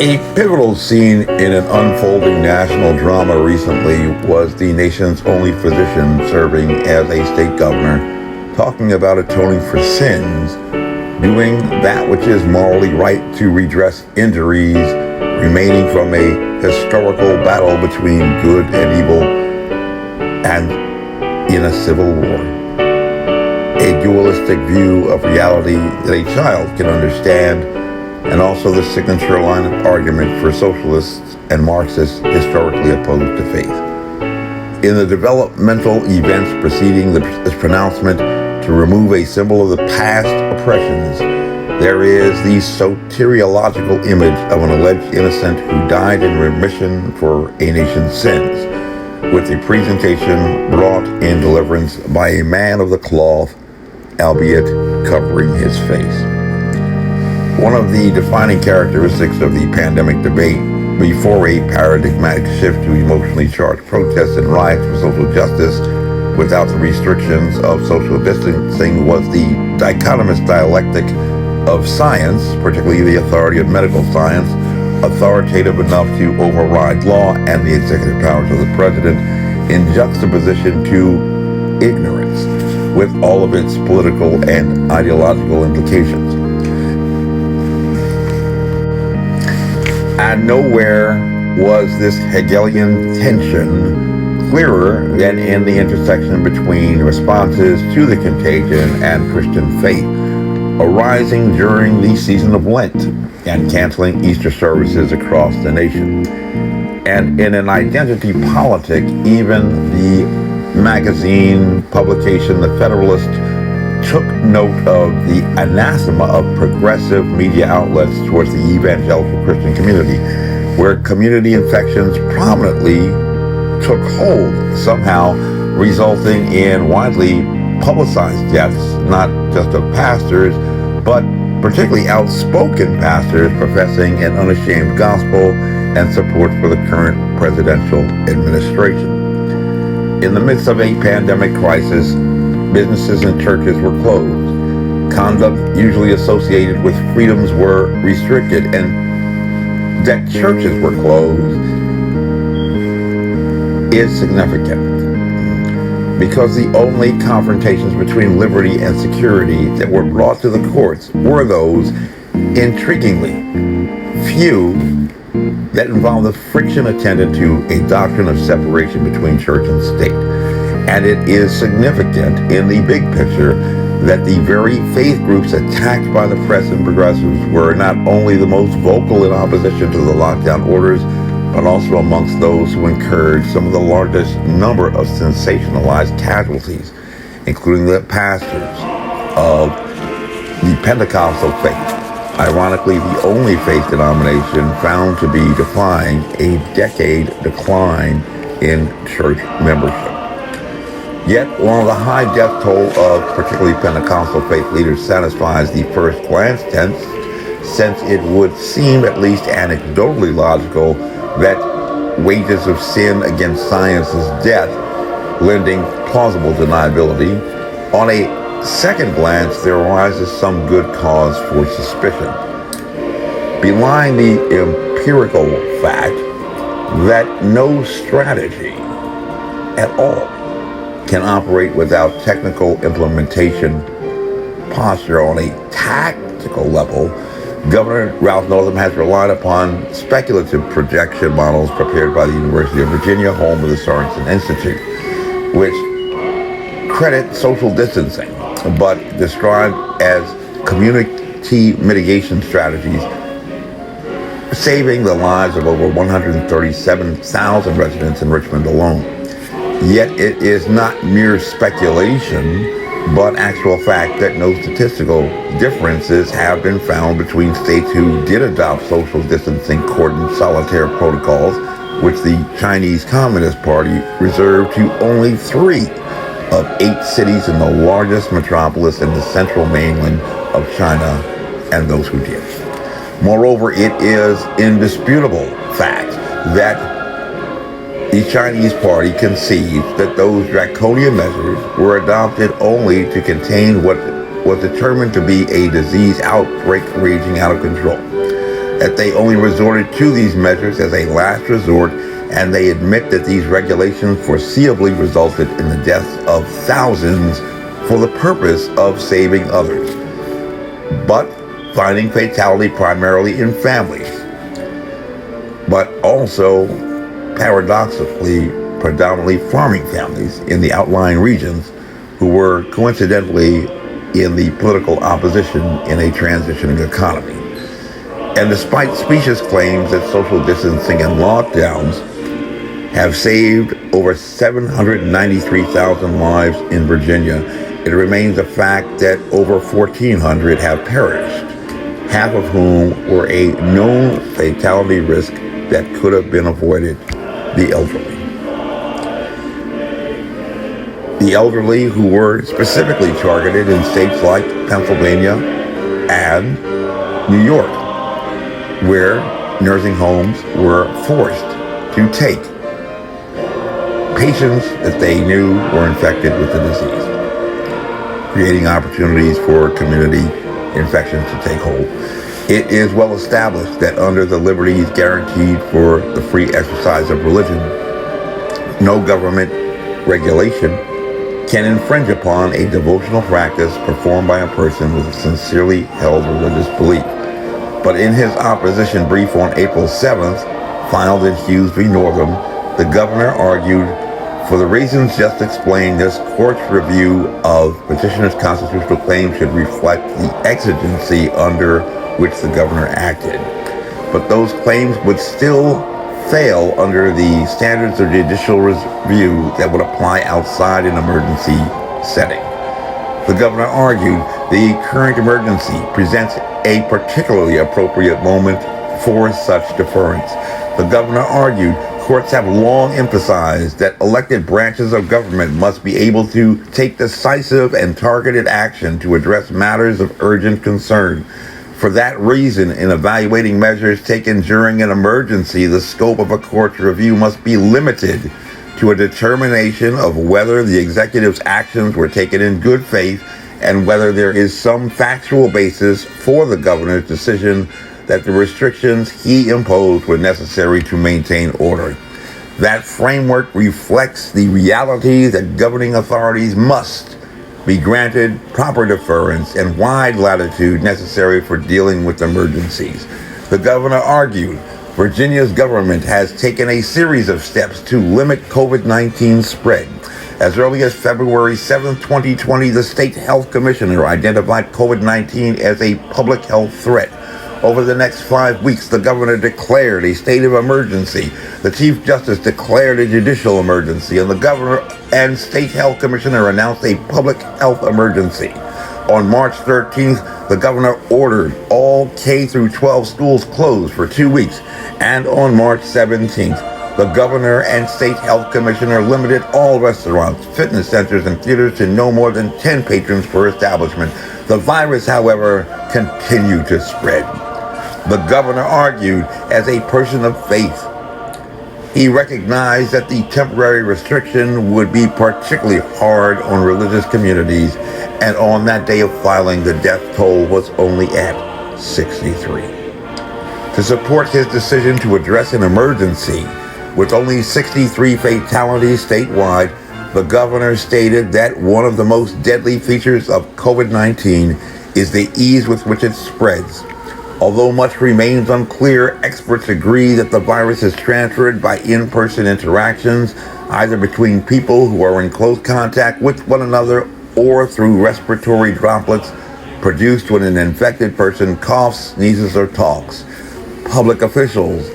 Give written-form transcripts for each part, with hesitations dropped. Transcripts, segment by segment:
A pivotal scene in an unfolding national drama recently was the nation's only physician serving as a state governor talking about atoning for sins, doing that which is morally right to redress injuries remaining from a historical battle between good and evil and in a civil war. A dualistic view of reality that a child can understand, and also the signature line of argument for socialists and Marxists historically opposed to faith. In the developmental events preceding this pronouncement to remove a symbol of the past oppressions, there is the soteriological image of an alleged innocent who died in remission for a nation's sins, with the presentation brought in deliverance by a man of the cloth, albeit covering his face. One of the defining characteristics of the pandemic debate before a paradigmatic shift to emotionally charged protests and riots for social justice without the restrictions of social distancing was the dichotomous dialectic of science, particularly the authority of medical science, authoritative enough to override law and the executive powers of the president, in juxtaposition to ignorance, with all of its political and ideological implications. And nowhere was this Hegelian tension clearer than in the intersection between responses to the contagion and Christian faith, arising during the season of Lent and canceling Easter services across the nation. And in an identity politic, even the magazine publication The Federalist took note of the anathema of progressive media outlets towards the evangelical Christian community, where community infections prominently took hold, somehow resulting in widely publicized deaths, not just of pastors, but particularly outspoken pastors professing an unashamed gospel and support for the current presidential administration. In the midst of a pandemic crisis, businesses and churches were closed. Conduct usually associated with freedoms were restricted, and that churches were closed is significant because the only confrontations between liberty and security that were brought to the courts were those, intriguingly few, that involved the friction attendant to a doctrine of separation between church and state. And it is significant in the big picture that the very faith groups attacked by the press and progressives were not only the most vocal in opposition to the lockdown orders, but also amongst those who incurred some of the largest number of sensationalized casualties, including the pastors of the Pentecostal faith, ironically the only faith denomination found to be defying a decade decline in church membership. Yet, while the high death toll of particularly Pentecostal faith leaders satisfies the first glance test, since it would seem at least anecdotally logical that wages of sin against science is death, lending plausible deniability, on a second glance there arises some good cause for suspicion, belying the empirical fact that no strategy at all can operate without technical implementation posture. On a tactical level, Governor Ralph Northam has relied upon speculative projection models prepared by the University of Virginia, home of the Sorensen Institute, which credit social distancing, but described as community mitigation strategies, saving the lives of over 137,000 residents in Richmond alone. Yet it is not mere speculation, but actual fact that no statistical differences have been found between states who did adopt social distancing cordon solitaire protocols, which the Chinese Communist Party reserved to only 3 of 8 cities in the largest metropolis in the central mainland of China, and those who did. Moreover, it is indisputable fact that the Chinese Party concedes that those draconian measures were adopted only to contain what was determined to be a disease outbreak raging out of control. that they only resorted to these measures as a last resort, and they admit that these regulations foreseeably resulted in the deaths of thousands for the purpose of saving others, but finding fatality primarily in families, but also paradoxically predominantly farming families in the outlying regions who were coincidentally in the political opposition in a transitioning economy. And despite specious claims that social distancing and lockdowns have saved over 793,000 lives in Virginia, it remains a fact that over 1,400 have perished, half of whom were a known fatality risk that could have been avoided: the elderly. The elderly who were specifically targeted in states like Pennsylvania and New York, where nursing homes were forced to take patients that they knew were infected with the disease, creating opportunities for community infections to take hold. It is well established that under the liberties guaranteed for the free exercise of religion, no government regulation can infringe upon a devotional practice performed by a person with a sincerely held religious belief. But in his opposition brief on April 7th, filed in Hughes v. Northam, the governor argued, for the reasons just explained, this court's review of petitioner's constitutional claim should reflect the exigency under which the governor acted. But those claims would still fail under the standards of judicial review that would apply outside an emergency setting. The governor argued the current emergency presents a particularly appropriate moment for such deference. The governor argued courts have long emphasized that elected branches of government must be able to take decisive and targeted action to address matters of urgent concern. For that reason, in evaluating measures taken during an emergency, the scope of a court's review must be limited to a determination of whether the executive's actions were taken in good faith and whether there is some factual basis for the governor's decision that the restrictions he imposed were necessary to maintain order. That framework reflects the reality that governing authorities must be granted proper deference and wide latitude necessary for dealing with emergencies. The governor argued Virginia's government has taken a series of steps to limit COVID-19 spread. As early as February 7, 2020, the state health commissioner identified COVID-19 as a public health threat. Over the next 5 weeks, the governor declared a state of emergency. The Chief Justice declared a judicial emergency, and the governor and state health commissioner announced a public health emergency. On March 13th, the governor ordered all K-12 schools closed for 2 weeks, and on March 17th, the governor and state health commissioner limited all restaurants, fitness centers, and theaters to no more than 10 patrons per establishment. The virus, however, continued to spread. The governor argued as a person of faith. He recognized that the temporary restriction would be particularly hard on religious communities, and on that day of filing, the death toll was only at 63. To support his decision to address an emergency with only 63 fatalities statewide, the governor stated that one of the most deadly features of COVID-19 is the ease with which it spreads. Although much remains unclear, experts agree that the virus is transferred by in-person interactions, either between people who are in close contact with one another or through respiratory droplets produced when an infected person coughs, sneezes, or talks. Public officials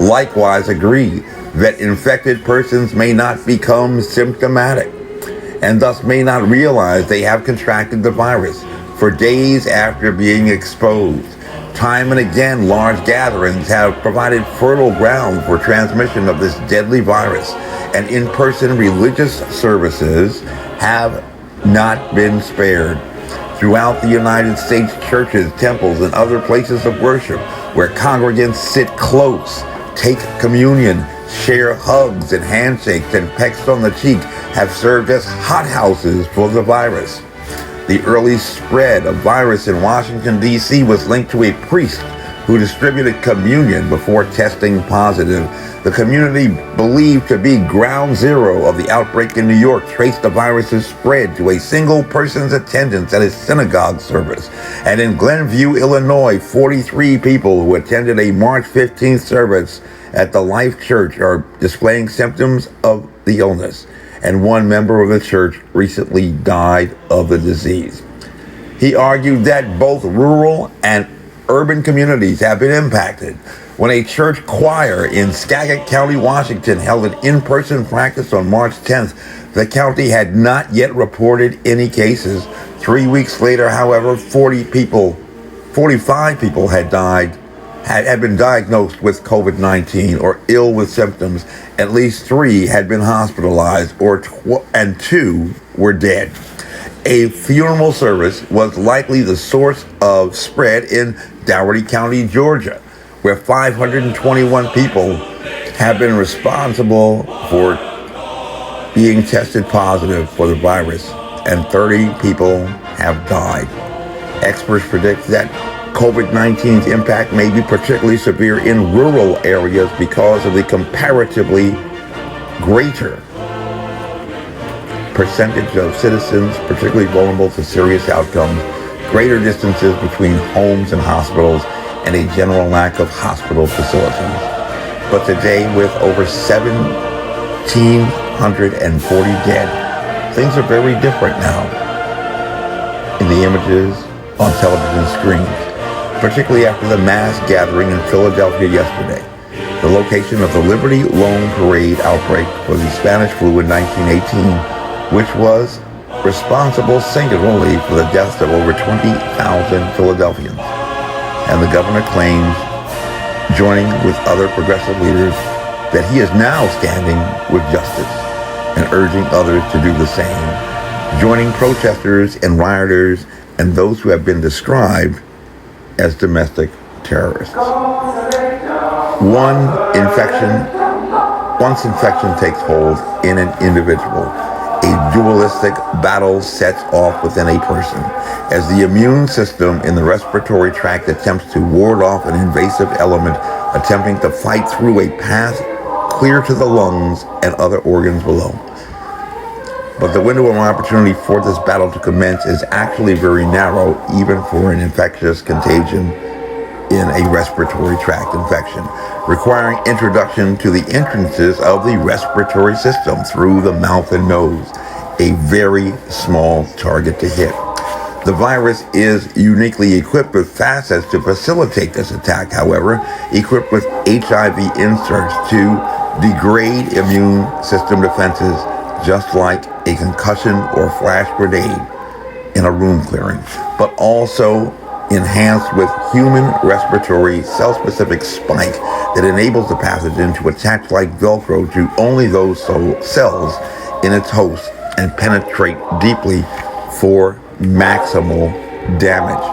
likewise agree that infected persons may not become symptomatic and thus may not realize they have contracted the virus for days after being exposed. Time and again, large gatherings have provided fertile ground for transmission of this deadly virus, and in-person religious services have not been spared. Throughout the United States, churches, temples, and other places of worship where congregants sit close, take communion, share hugs and handshakes and pecks on the cheek have served as hothouses for the virus. The early spread of virus in Washington, D.C. was linked to a priest who distributed communion before testing positive. The community believed to be ground zero of the outbreak in New York traced the virus's spread to a single person's attendance at a synagogue service. And in Glenview, Illinois, 43 people who attended a March 15th service at the Life Church are displaying symptoms of the illness. And one member of the church recently died of the disease. He argued that both rural and urban communities have been impacted. When a church choir in Skagit County, Washington held an in-person practice on March 10th, the county had not yet reported any cases. 3 weeks later, however, 45 people had been diagnosed with COVID-19 or ill with symptoms. At least 3 had been hospitalized, and 2 were dead. A funeral service was likely the source of spread in Dougherty County, Georgia, where 521 people have been responsible for being tested positive for the virus, and 30 people have died. Experts predict that COVID-19's impact may be particularly severe in rural areas because of the comparatively greater percentage of citizens particularly vulnerable to serious outcomes, greater distances between homes and hospitals, and a general lack of hospital facilities. But today, with over 1,740 dead, things are very different now in the images on television screens, particularly after the mass gathering in Philadelphia yesterday, the location of the Liberty Loan Parade outbreak for the Spanish flu in 1918, which was responsible singularly for the deaths of over 20,000 Philadelphians. And the governor claims, joining with other progressive leaders, that he is now standing with justice and urging others to do the same, joining protesters and rioters and those who have been described as domestic terrorists. Once infection takes hold in an individual, a dualistic battle sets off within a person as the immune system in the respiratory tract attempts to ward off an invasive element, attempting to fight through a path clear to the lungs and other organs below. But the window of opportunity for this battle to commence is actually very narrow, even for an infectious contagion in a respiratory tract infection, requiring introduction to the entrances of the respiratory system through the mouth and nose, a very small target to hit. The virus is uniquely equipped with facets to facilitate this attack, however, equipped with HIV inserts to degrade immune system defenses, just like a concussion or flash grenade in a room clearing, but also enhanced with human respiratory cell-specific spike that enables the pathogen to attach like Velcro to only those cells in its host and penetrate deeply for maximal damage.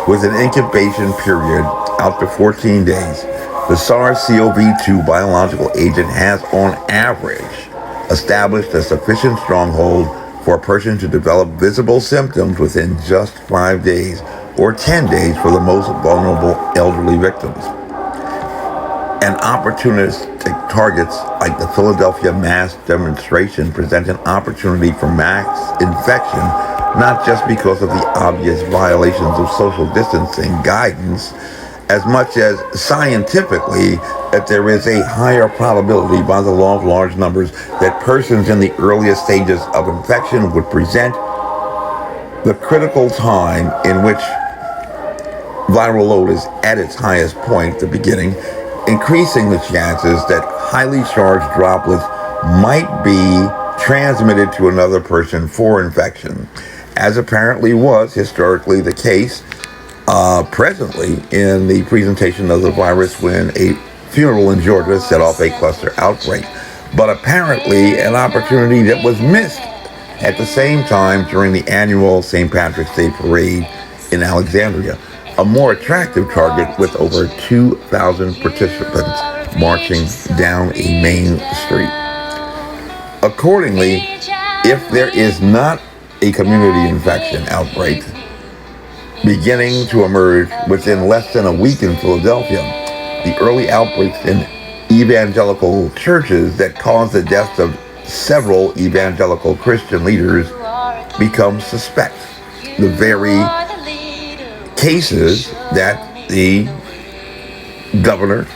With an incubation period out to 14 days, the SARS-CoV-2 biological agent has, on average, established a sufficient stronghold for a person to develop visible symptoms within just 5 days, or 10 days for the most vulnerable elderly victims. And opportunistic targets like the Philadelphia mass demonstration present an opportunity for mass infection, not just because of the obvious violations of social distancing guidance, as much as scientifically that there is a higher probability by the law of large numbers that persons in the earliest stages of infection would present the critical time in which viral load is at its highest point at the beginning, increasing the chances that highly charged droplets might be transmitted to another person for infection, as apparently was historically the case presently in the presentation of the virus when a funeral in Georgia set off a cluster outbreak, but apparently an opportunity that was missed at the same time during the annual St. Patrick's Day parade in Alexandria, a more attractive target with over 2,000 participants marching down a main street. Accordingly, if there is not a community infection outbreak beginning to emerge within less than a week in Philadelphia. The early outbreaks in evangelical churches that caused the deaths of several evangelical Christian leaders become suspect. The very cases that the governor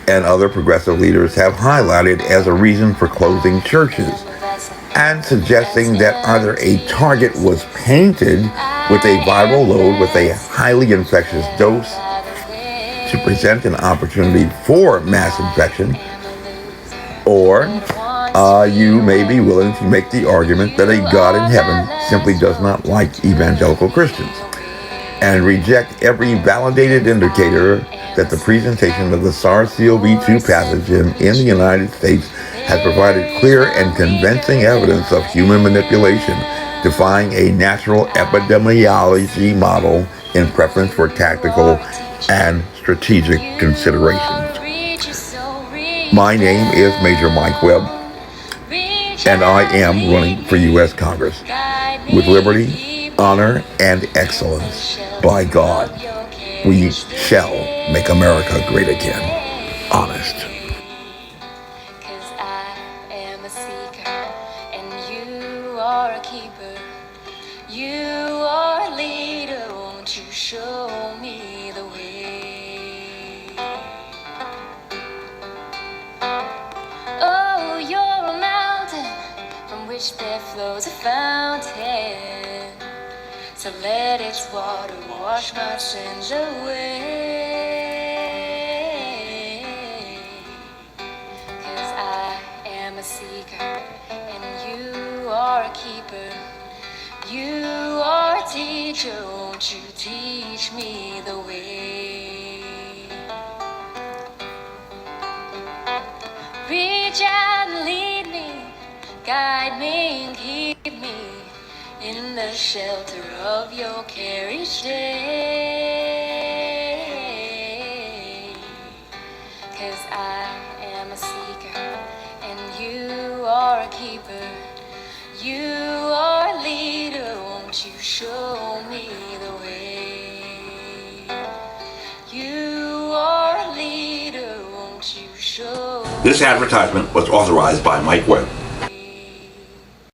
and other progressive leaders have highlighted as a reason for closing churches, and suggesting that either a target was painted with a viral load with a highly infectious dose to present an opportunity for mass infection, or you may be willing to make the argument that a God in heaven simply does not like evangelical Christians, and reject every validated indicator that the presentation of the SARS-CoV-2 pathogen in the United States has provided clear and convincing evidence of human manipulation, defying a natural epidemiology model in preference for tactical and strategic considerations. My name is Major Mike Webb, and I am running for U.S. Congress with liberty, honor, and excellence. By God, we shall make America great again. Honest. 'Cause I am a seeker and you are a keeper. You are a leader, won't you show me the way? Oh, you're a mountain from which there flows a fountain. So let its water wash my sins away. 'Cause I am a seeker and you are a keeper. You are a teacher, won't you teach me the way? Reach out and lead me, guide me and keep me in the shelter of your care each day. 'Cause I am a seeker and you are a keeper. You are a leader, won't you show me the way? You are a leader, won't you show me? This advertisement was authorized by Mike Webb.